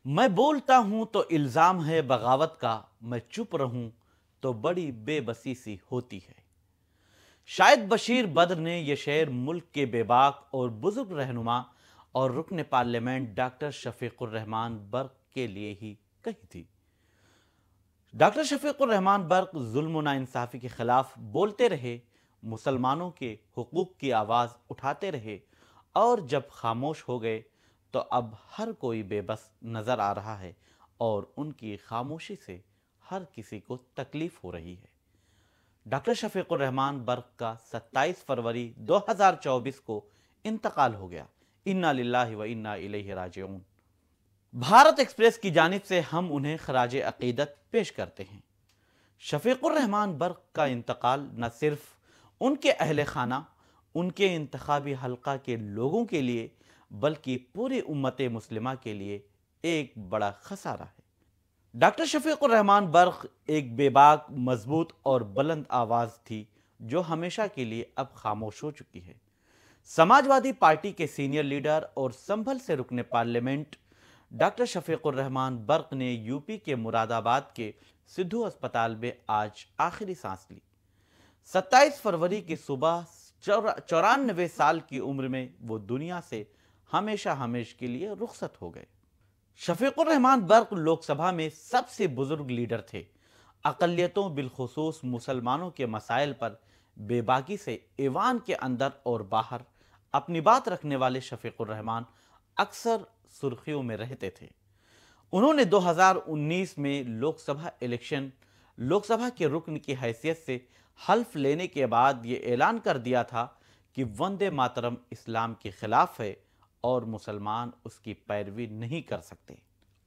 میں بولتا ہوں تو الزام ہے بغاوت کا، میں چپ رہوں تو بڑی بے بسی سی ہوتی ہے۔ شاید بشیر بدر نے یہ شعر ملک کے بے باک اور بزرگ رہنما اور رکن پارلیمنٹ ڈاکٹر شفیق الرحمان برق کے لیے ہی کہی تھی۔ ڈاکٹر شفیق الرحمان برق ظلم و ناانصافی کے خلاف بولتے رہے، مسلمانوں کے حقوق کی آواز اٹھاتے رہے، اور جب خاموش ہو گئے تو اب ہر کوئی بے بس نظر آ رہا ہے اور ان کی خاموشی سے ہر کسی کو تکلیف ہو رہی ہے۔ ڈاکٹر شفیق الرحمان برق کا 27 فروری 2024 کو انتقال ہو گیا۔ انا للہ و انا الیہ راجعون۔ بھارت ایکسپریس کی جانب سے ہم انہیں خراج عقیدت پیش کرتے ہیں۔ شفیق الرحمان برق کا انتقال نہ صرف ان کے اہل خانہ، ان کے انتخابی حلقہ کے لوگوں کے لیے بلکہ پوری امت مسلمہ کے لیے ایک بڑا خسارہ ہے۔ ڈاکٹر شفیق الرحمان برق ایک بے باک، مضبوط اور بلند آواز تھی جو ہمیشہ کے لیے اب خاموش ہو چکی ہے۔ سماجوادی پارٹی کے سینئر لیڈر اور سنبھل سے رکن پارلیمنٹ ڈاکٹر شفیق الرحمان برق نے یو پی کے مراد آباد کے سدھو اسپتال میں آج آخری سانس لی۔ 27 فروری کی صبح 94 سال کی عمر میں وہ دنیا سے ہمیشہ ہمیشہ کے لیے رخصت ہو گئے۔ شفیق الرحمان برق لوک سبھا میں سب سے بزرگ لیڈر تھے۔ اقلیتوں بالخصوص مسلمانوں کے مسائل پر بے باکی سے ایوان کے اندر اور باہر اپنی بات رکھنے والے شفیق الرحمان اکثر سرخیوں میں رہتے تھے۔ انہوں نے 2019 میں لوک سبھا کے رکن کی حیثیت سے حلف لینے کے بعد یہ اعلان کر دیا تھا کہ وندے ماترم اسلام کے خلاف ہے اور مسلمان اس کی پیروی نہیں کر سکتے۔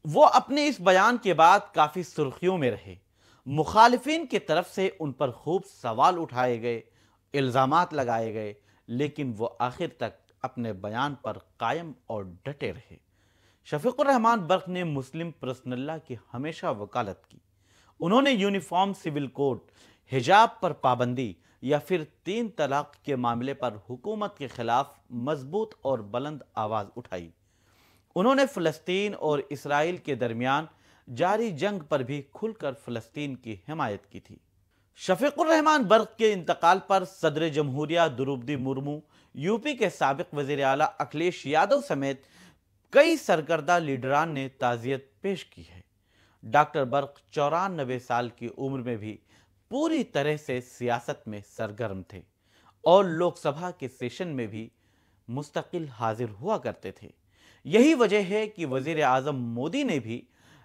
وہ اپنے اس بیان کے بعد کافی سرخیوں میں رہے۔ مخالفین کی طرف سے ان پر خوب سوال اٹھائے گئے، الزامات لگائے گئے، لیکن وہ آخر تک اپنے بیان پر قائم اور ڈٹے رہے۔ شفیق الرحمان برق نے مسلم پرسنل لا کی ہمیشہ وکالت کی۔ انہوں نے یونیفارم سول کوڈ، حجاب پر پابندی یا پھر 3 طلاق کے معاملے پر حکومت کے خلاف مضبوط اور بلند آواز اٹھائی۔ انہوں نے فلسطین اور اسرائیل کے درمیان جاری جنگ پر بھی کھل کر فلسطین کی حمایت کی تھی۔ شفیق الرحمان برق کے انتقال پر صدر جمہوریہ دروپدی مرمو، یو پی کے سابق وزیر اعلیٰ اکھلیش یادو سمیت کئی سرکردہ لیڈران نے تعزیت پیش کی ہے۔ ڈاکٹر برق 94 سال کی عمر میں بھی پوری طرح سے سیاست میں سرگرم تھے اور لوک سبھا کے سیشن میں بھی مستقل حاضر ہوا کرتے تھے۔ یہی وجہ ہے کہ وزیر اعظم مودی نے بھی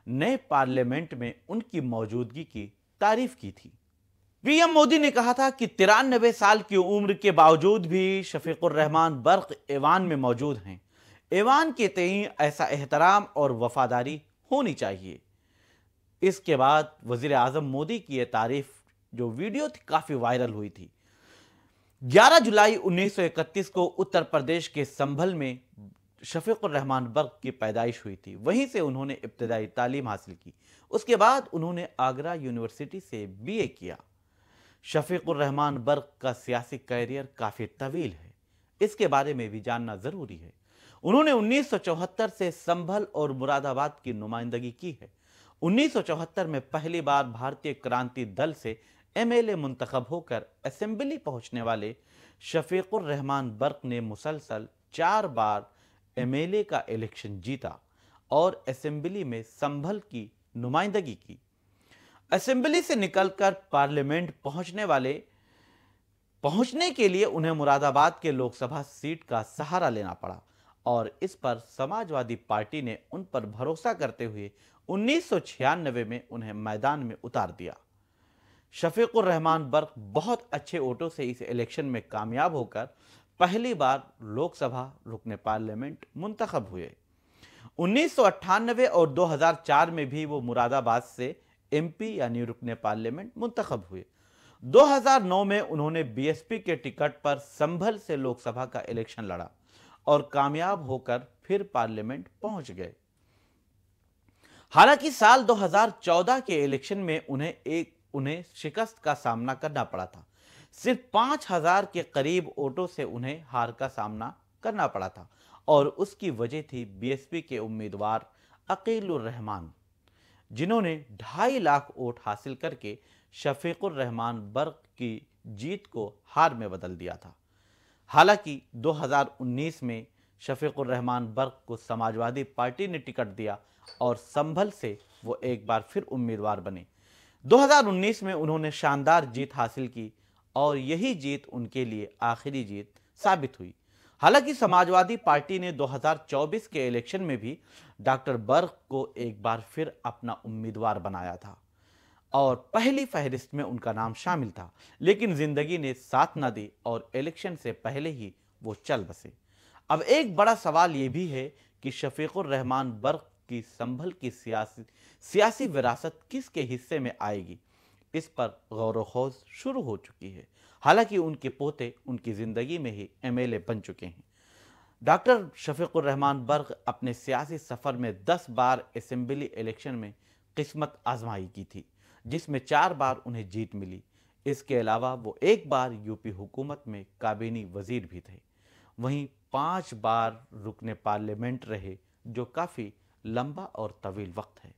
نئے پارلیمنٹ میں ان کی موجودگی کی تعریف کی تھی۔ پی ایم مودی نے کہا تھا کہ 93 سال کی عمر کے باوجود بھی شفیق الرحمان برق ایوان میں موجود ہیں۔ ایوان کے تئیں ایسا احترام اور وفاداری ہونی چاہیے۔ اس کے بعد وزیر اعظم مودی کی یہ تعریف جو ویڈیو تھی کافی وائرل ہوئی تھی۔ 11 جولائی 1931 کو اتر پردیش کے سنبھل میں شفیق الرحمان برق کی پیدائش ہوئی تھی۔ وہیں سے انہوں نے ابتدائی تعلیم حاصل کی۔ اس کے بعد انہوں نے آگرہ یونیورسٹی سے BA کیا۔ شفیق الرحمان برق کا سیاسی کیریئر کافی طویل ہے، اس کے بارے میں بھی جاننا ضروری ہے۔ انہوں نے 1974 سے سنبھل اور مراد آباد کی نمائندگی کی ہے۔ 1974 میں پہلی بار بھارتیہ کرانتی دل سے MLA منتخب ہو کر اسمبلی پہنچنے والے شفیق الرحمان برق نے مسلسل 4 بار MLA کا الیکشن جیتا اور اسمبلی میں سنبھل کی نمائندگی کی۔ اسمبلی سے نکل کر پارلیمنٹ پہنچنے کے لیے انہیں مراد آباد کے لوک سبھا سیٹ کا سہارا لینا پڑا اور اس پر سماجوادی پارٹی نے ان پر بھروسہ کرتے ہوئے 1996 میں انہیں میدان میں اتار دیا۔ شفیق الرحمان برق بہت اچھے ووٹوں سے اس الیکشن میں کامیاب ہو کر پہلی بار لوک سبھا رکن پارلیمنٹ منتخب ہوئے۔ 1998 اور 2004 میں بھی وہ مراد آباد سے MP یعنی رکن پارلیمنٹ منتخب ہوئے۔ 2009 میں انہوں نے BSP کے ٹکٹ پر سنبھل سے لوک سبھا کا الیکشن لڑا اور کامیاب ہو کر پھر پارلیمنٹ پہنچ گئے۔ حالانکہ سال 2014 کے الیکشن میں انہیں شکست کا سامنا کرنا پڑا تھا۔ صرف 5000 کے قریب ووٹوں سے انہیں ہار کا سامنا کرنا پڑا تھا اور اس کی وجہ تھی BSP کے امیدوار عقیل الرحمان، جنہوں نے 2.5 لاکھ ووٹ حاصل کر کے شفیق الرحمان برق کی جیت کو ہار میں بدل دیا تھا۔ حالانکہ 2019 میں شفیق الرحمان برق کو سماجوادی پارٹی نے ٹکٹ دیا اور سنبھل سے وہ ایک بار پھر امیدوار بنے۔ 2019 میں انہوں نے شاندار جیت حاصل کی اور یہی جیت ان کے لیے آخری جیت ثابت ہوئی۔ حالانکہ سماجوادی پارٹی نے 2024 کے الیکشن میں بھی ڈاکٹر برق کو ایک بار پھر اپنا امیدوار بنایا تھا اور پہلی فہرست میں ان کا نام شامل تھا، لیکن زندگی نے ساتھ نہ دی اور الیکشن سے پہلے ہی وہ چل بسے۔ اب ایک بڑا سوال یہ بھی ہے کہ شفیق الرحمان برق کی سنبھل کی سیاسی وراثت کس کے حصے میں آئے گی، اس پر غور و خوض شروع ہو چکی ہے۔ حالانکہ ان کے پوتے ان کی زندگی میں ہی MLA بن چکے ہیں۔ ڈاکٹر شفیق الرحمان برق اپنے سیاسی سفر میں 10 بار اسمبلی الیکشن میں قسمت آزمائی کی تھی، جس میں 4 بار انہیں جیت ملی۔ اس کے علاوہ وہ ایک بار UP حکومت میں کابینی وزیر بھی تھے، وہیں 5 بار رکن پارلیمنٹ رہے، جو کافی لمبا اور طویل وقت ہے۔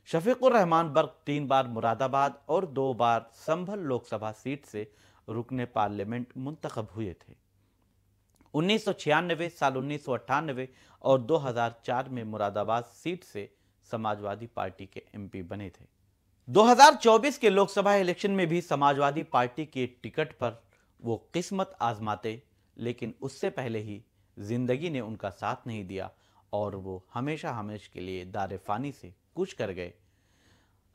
شفیق الرحمان برق 3 بار مراد آباد اور 2 بار سنبھل لوک سبھا سیٹ سے رکن پارلیمنٹ منتخب ہوئے تھے۔ 1996 سال 1998 اور 2004 میں مراد آباد سیٹ سے سماجوادی پارٹی کے MP بنے تھے۔ 2024 کے لوک سبھا الیکشن میں بھی سماجوادی پارٹی کے ٹکٹ پر وہ قسمت آزماتے، لیکن اس سے پہلے ہی زندگی نے ان کا ساتھ نہیں دیا اور وہ ہمیشہ ہمیشہ کے لیے دار فانی سے کوچ کر گئے۔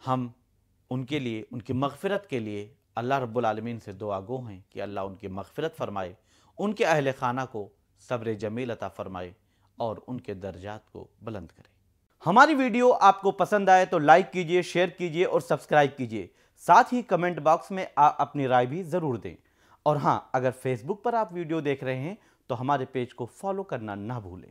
ہم ان کے لیے، ان کی مغفرت کے لیے اللہ رب العالمین سے دعا گو ہیں کہ اللہ ان کی مغفرت فرمائے، ان کے اہل خانہ کو صبر جمیل عطا فرمائے اور ان کے درجات کو بلند کرے۔ ہماری ویڈیو آپ کو پسند آئے تو لائک کیجئے، شیئر کیجئے اور سبسکرائب کیجئے۔ ساتھ ہی کمنٹ باکس میں اپنی رائے بھی ضرور دیں۔ اور ہاں، اگر فیس بک پر آپ ویڈیو دیکھ رہے ہیں تو ہمارے پیج کو فالو کرنا نہ بھولیں۔